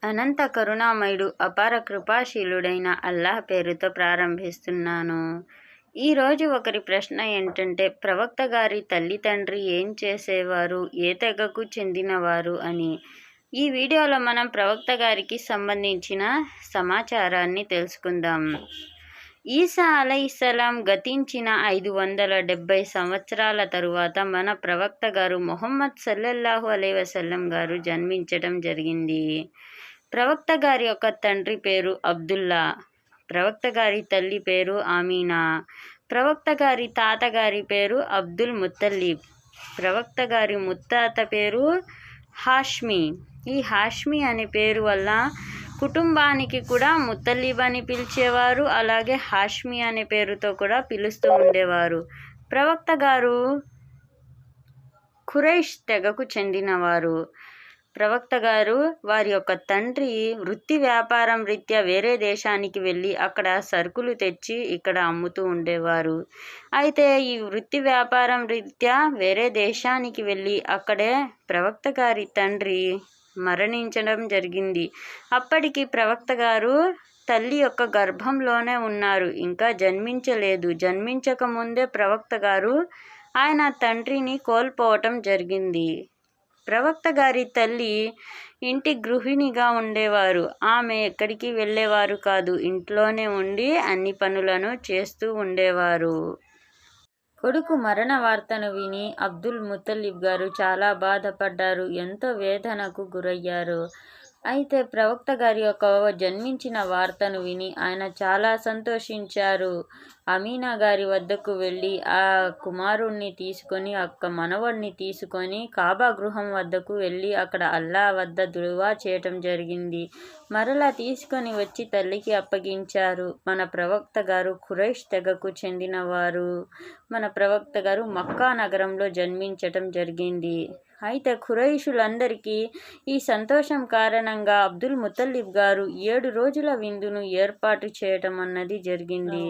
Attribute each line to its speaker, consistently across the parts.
Speaker 1: అనంత కరుణామయుడు అపార కృపాశీలుడైన అల్లాహ్ పేరుతో ప్రారంభిస్తున్నాను. ఈరోజు ఒకరి ప్రశ్న ఏంటంటే, ప్రవక్త గారి తల్లి తండ్రి ఏం చేసేవారు, ఏ తెగకు చెందినవారు అని. ఈ వీడియోలో మనం ప్రవక్త గారికి సంబంధించిన సమాచారాన్ని తెలుసుకుందాం. ఈసా అలైహిస్సలాం గతించిన 570 సంవత్సరాల తరువాత మన ప్రవక్త గారు ముహమ్మద్ సల్లల్లాహు అలైహి వసల్లం గారు జన్మించడం జరిగింది. ప్రవక్త గారి యొక్క తండ్రి పేరు అబ్దుల్లా, ప్రవక్త గారి తల్లి పేరు ఆమీనా, ప్రవక్త గారి తాతగారి పేరు అబ్దుల్ ముత్తల్లిబ్, ప్రవక్త గారి ముత్తాత పేరు హాష్మి. ఈ హాష్మి అనే పేరు వల్ల కుటుంబానికి కూడా ముత్తల్లిబ్ అని పిలిచేవారు, అలాగే హాష్మి అనే పేరుతో కూడా పిలుస్తూ ఉండేవారు. ప్రవక్త గారు ఖురైష్ తెగకు చెందినవారు. ప్రవక్త గారు వారి యొక్క తండ్రి వృత్తి వ్యాపారం రీత్యా వేరే దేశానికి వెళ్ళి అక్కడ సరుకులు తెచ్చి ఇక్కడ అమ్ముతూ ఉండేవారు. అయితే ఈ వృత్తి వ్యాపారం రీత్యా వేరే దేశానికి వెళ్ళి అక్కడే ప్రవక్త గారి తండ్రి మరణించడం జరిగింది. అప్పటికి ప్రవక్త గారు తల్లి యొక్క గర్భంలోనే ఉన్నారు, ఇంకా జన్మించలేదు. జన్మించక ముందే ప్రవక్త గారు ఆయన తండ్రిని కోల్పోవటం జరిగింది. ప్రవక్త గారి తల్లి ఇంటి గృహిణిగా ఉండేవారు. ఆమె ఎక్కడికి వెళ్ళేవారు కాదు, ఇంట్లోనే ఉండి అన్ని పనులను చేస్తూ ఉండేవారు. కొడుకు మరణ వార్తను విని అబ్దుల్ ముత్తల్లిబ్ గారు చాలా బాధపడ్డారు, ఎంతో వేదనకు గురయ్యారు. అయితే ప్రవక్త గారి యొక్క జన్మించిన వార్తను విని ఆయన చాలా సంతోషించారు. అమీనా గారి వద్దకు వెళ్ళి ఆ కుమారుణ్ణి తీసుకొని, అక్క మనవడిని తీసుకొని కాబా గృహం వద్దకు వెళ్ళి అక్కడ అల్లా వద్ద దువా చేయటం జరిగింది. మరలా తీసుకొని వచ్చి తల్లికి అప్పగించారు. మన ప్రవక్త గారు ఖురైష్ తెగకు చెందినవారు. మన ప్రవక్త గారు మక్కా నగరంలో జన్మించటం జరిగింది. అయితే ఖురైషులందరికీ ఈ సంతోషం కారణంగా అబ్దుల్ ముత్తల్లిబ్ గారు 7 రోజుల విందును ఏర్పాటు చేయటం అన్నది జరిగింది.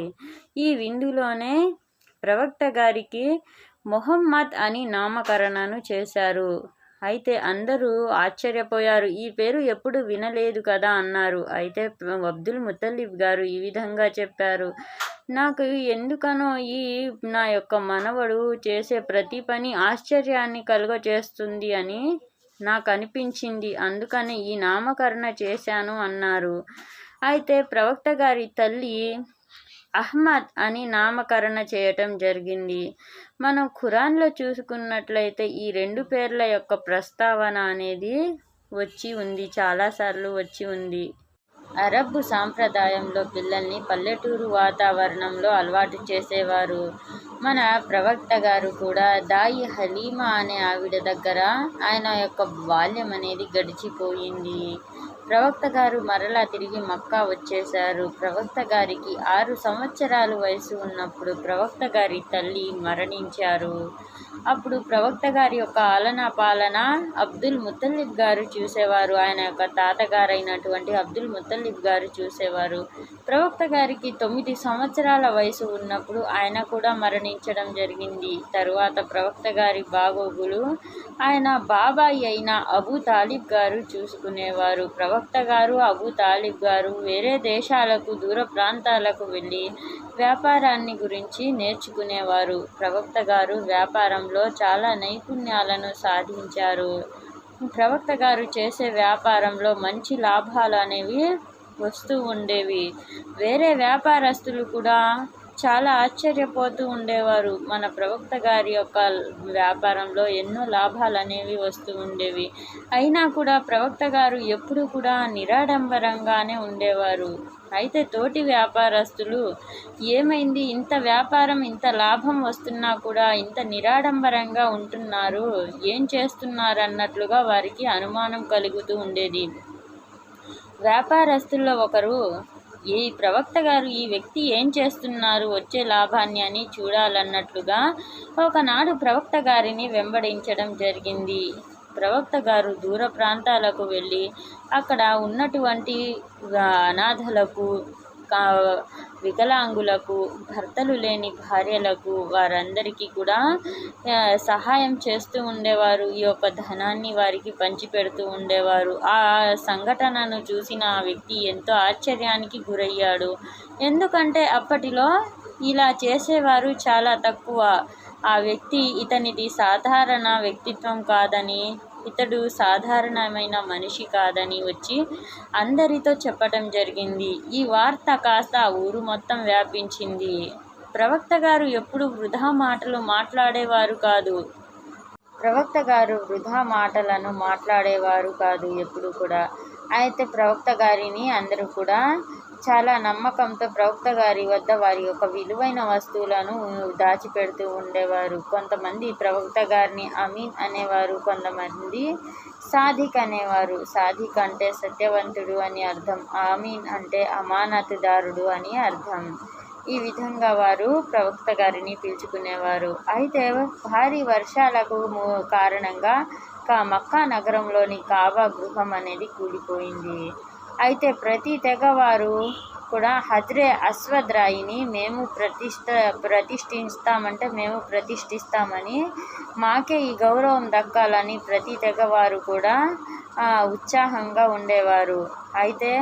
Speaker 1: ఈ విందులోనే ప్రవక్త గారికి మొహమ్మద్ అని నామకరణను చేశారు. అయితే అందరూ ఆశ్చర్యపోయారు, ఈ పేరు ఎప్పుడు వినలేదు కదా అన్నారు. అయితే అబ్దుల్ ముత్తల్లిబ్ గారు ఈ విధంగా చెప్పారు, నాకు ఎందుకనో ఈ నా యొక్క మనవడు చేసే ప్రతి పని ఆశ్చర్యాన్ని కలుగజేస్తుంది అని నాకు అనిపించింది, అందుకని ఈ నామకరణ చేశాను అన్నారు. అయితే ప్రవక్త గారి తల్లి అహ్మద్ అని నామకరణ చేయటం జరిగింది. మనం ఖురాన్లో చూసుకున్నట్లయితే ఈ 2 పేర్ల యొక్క ప్రస్తావన అనేది వచ్చి ఉంది, చాలాసార్లు వచ్చి ఉంది. అరబ్బు సాంప్రదాయంలో పిల్లల్ని పల్లెటూరు వాతావరణంలో అలవాటు చేసేవారు. మన ప్రవక్త గారు కూడా దాయి హలీమా అనే ఆవిడ దగ్గర ఆయన యొక్క బాల్యం అనేది గడిచిపోయింది. ప్రవక్త గారు మరలా తిరిగి మక్కా వచ్చేశారు. ప్రవక్త గారికి 6 సంవత్సరాల వయసు ఉన్నప్పుడు ప్రవక్త గారి తల్లి మరణించారు. అప్పుడు ప్రవక్త గారి యొక్క ఆలనా పాలన అబ్దుల్ ముత్తల్లిబ్ గారు చూసేవారు. ఆయన యొక్క తాతగారైనటువంటి అబ్దుల్ ముత్తల్లిబ్ గారు చూసేవారు. ప్రవక్త గారికి 9 సంవత్సరాల వయసు ఉన్నప్పుడు ఆయన కూడా మరణించడం జరిగింది. తరువాత ప్రవక్త గారి బాగోగులు ఆయన బాబాయి అయిన అబూ తాలిబ్ గారు చూసుకునేవారు. ప్రవక్త గారు అబూ తాలిబ్ గారు వేరే దేశాలకు, దూర ప్రాంతాలకు వెళ్ళి వ్యాపారాన్ని గురించి నేర్చుకునేవారు. ప్రవక్త గారు వ్యాపారంలో చాలా నైపుణ్యాలను సాధించారు. ప్రవక్త గారు చేసే వ్యాపారంలో మంచి లాభాలు అనేవి వస్తూ ఉండేవి. వేరే వ్యాపారస్తులు కూడా చాలా ఆశ్చర్యపోతూ ఉండేవారు. మన ప్రవక్త గారి యొక్క వ్యాపారంలో ఎన్నో లాభాలు అనేవి వస్తూ ఉండేవి. అయినా కూడా ప్రవక్త గారు ఎప్పుడు కూడా నిరాడంబరంగానే ఉండేవారు. అయితే తోటి వ్యాపారస్తులు ఏమైంది, ఇంత వ్యాపారం ఇంత లాభం వస్తున్నా కూడా ఇంత నిరాడంబరంగా ఉంటున్నారు, ఏం చేస్తున్నారు అన్నట్లుగా వారికి అనుమానం కలుగుతూ ఉండేది. వ్యాపారస్తుల్లో ఒకరు, ఈ ప్రవక్త గారు ఈ వ్యక్తి ఏం చేస్తున్నారు, వచ్చే లాభాన్ని అని చూడాలన్నట్లుగా ఒకనాడు ప్రవక్త గారిని వెంబడించడం జరిగింది. ప్రవక్త గారు దూర ప్రాంతాలకు వెళ్ళి అక్కడ ఉన్నటువంటి అనాథలకు వికలాంగులకు, భర్తలు లేని భార్యలకు వారందరికీ కూడా సహాయం చేస్తూ ఉండేవారు. ఈ యొక్క ధనాన్ని వారికి పంచిపెడుతూ ఉండేవారు. ఆ సంఘటనను చూసిన ఆ వ్యక్తి ఎంతో ఆశ్చర్యానికి గురయ్యాడు. ఎందుకంటే అప్పటిలో ఇలా చేసేవారు చాలా తక్కువ. ఆ వ్యక్తి ఇతనిది సాధారణ వ్యక్తిత్వం కాదని, ఇతడు సాధారణమైన మనిషి కాదని వచ్చి అందరితో చెప్పటం జరిగింది. ఈ వార్త కాస్త ఆ ఊరు మొత్తం వ్యాపించింది. ప్రవక్త గారు ఎప్పుడు వృధా మాటలు మాట్లాడేవారు కాదు. ప్రవక్త గారు వృధా మాటలను మాట్లాడేవారు కాదు ఎప్పుడు కూడా. అయితే ప్రవక్త గారిని అందరూ కూడా చాలా నమ్మకంతో ప్రవక్త గారి వద్ద వారి యొక్క విలువైన వస్తువులను దాచిపెడుతూ ఉండేవారు. కొంతమంది ప్రవక్త గారిని అమీన్ అనేవారు, కొంతమంది సాదిక్ అనేవారు. సాదిక్ అంటే సత్యవంతుడు అని అర్థం, అమీన్ అంటే అమానతుదారుడు అని అర్థం. ఈ విధంగా వారు ప్రవక్త గారిని పిలుచుకునేవారు. అయితే భారీ వర్షాలకు కారణంగా మక్కా నగరంలోని కాబా గృహం అనేది కూలిపోయింది. అయితే ప్రతి తెగవారు కూడా హజ్రే అస్వద్ రాయిని మేము ప్రతిష్ఠిస్తామని, మాకే ఈ గౌరవం దక్కాలని ప్రతి తెగవారు కూడా ఉత్సాహంగా ఉండేవారు. అయితే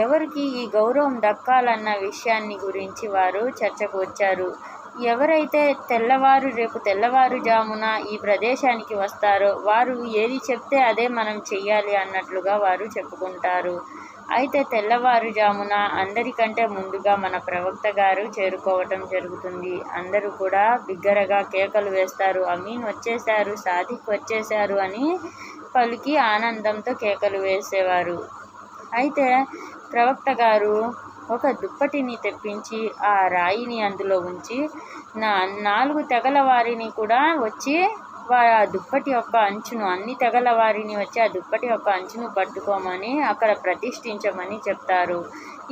Speaker 1: ఎవరికి ఈ గౌరవం దక్కాలన్న విషయాన్ని గురించి వారు చర్చకు వచ్చారు. ఎవరైతే రేపు తెల్లవారుజామున ఈ ప్రదేశానికి వస్తారో వారు ఏది చెప్తే అదే మనం చెయ్యాలి అన్నట్లుగా వారు చెప్పుకుంటారు. అయితే తెల్లవారుజామున అందరికంటే ముందుగా మన ప్రవక్త గారు చేరుకోవటం జరుగుతుంది. అందరూ కూడా బిగ్గరగా కేకలు వేస్తారు, అమీన్ వచ్చేశారు, సాదిక్ వచ్చేశారు అని పలికి ఆనందంతో కేకలు వేసేవారు. అయితే ప్రవక్త గారు ఒక దుప్పటిని తెప్పించి ఆ రాయిని అందులో ఉంచి 4 తెగల వారిని కూడా వచ్చి ఆ దుప్పటి యొక్క అంచును, అన్ని తెగల వారిని వచ్చి ఆ దుప్పటి యొక్క అంచును పట్టుకోమని అక్కడ ప్రతిష్ఠించమని చెప్తారు.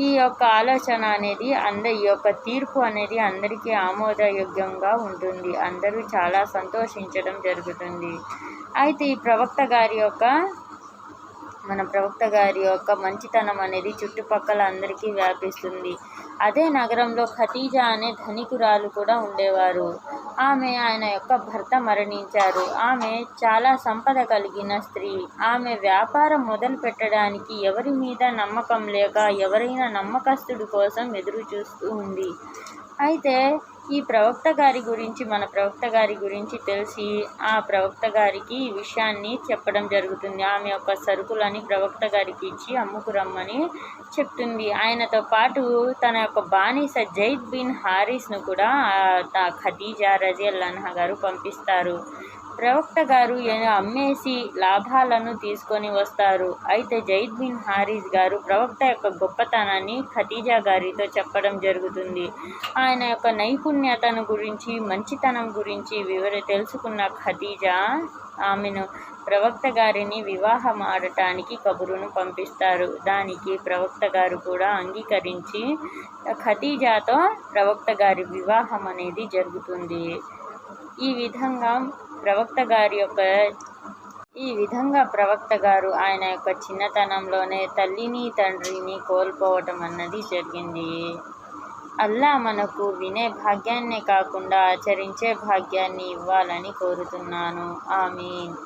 Speaker 1: ఈ యొక్క ఆలోచన అనేది ఈ యొక్క తీర్పు అనేది అందరికీ ఆమోదయోగ్యంగా ఉంటుంది. అందరూ చాలా సంతోషించడం జరుగుతుంది. అయితే ఈ మన ప్రవక్త గారి యొక్క మంచితనం అనేది చుట్టుపక్కల అందరికీ వ్యాపిస్తుంది. అదే నగరంలో ఖదీజా అనే ధనికురాలు కూడా ఉండేవారు. ఆయన యొక్క భర్త మరణించారు. ఆమె చాలా సంపద కలిగిన స్త్రీ. ఆమె వ్యాపారం మొదలు పెట్టడానికి ఎవరి మీద నమ్మకం లేక ఎవరైనా నమ్మకస్తుడి కోసం ఎదురు చూస్తూ ఉంది. అయితే ఈ ప్రవక్త గారి గురించి మన ప్రవక్త గారి గురించి తెలిసి ఆ ప్రవక్త గారికి ఈ విషయాన్ని చెప్పడం జరుగుతుంది. ఆమె యొక్క సరుకులని ప్రవక్త గారికి ఇచ్చి అమ్ముకురమ్మని చెప్తుంది. ఆయనతో పాటు తన యొక్క బానిస జైద్ బిన్ హారిస్ను కూడా ఖదీజా రజియల్లాహు అన్హా గారు పంపిస్తారు. ప్రవక్త గారు అమ్మేసి లాభాలను తీసుకొని వస్తారు. అయితే జైద్ బిన్ హారిస్ గారు ప్రవక్త యొక్క గొప్పతనాన్ని ఖదీజా గారితో చెప్పడం జరుగుతుంది. ఆయన యొక్క నైపుణ్యతను గురించి, మంచితనం గురించి తెలుసుకున్న ఖదీజా ఆమెను ప్రవక్త గారిని వివాహం ఆడటానికి కబురును పంపిస్తారు. దానికి ప్రవక్త గారు కూడా అంగీకరించి ఖదీజాతో ప్రవక్త గారి వివాహం అనేది జరుగుతుంది. ఈ విధంగా ప్రవక్త గారు ఆయన యొక్క చిన్నతనంలోనే తల్లిని తండ్రిని కోల్పోవటం అన్నది జరిగింది. అల్లా మనకు వినే భాగ్యాన్నే కాకుండా ఆచరించే భాగ్యాన్ని ఇవ్వాలని కోరుతున్నాను. ఆమీన్.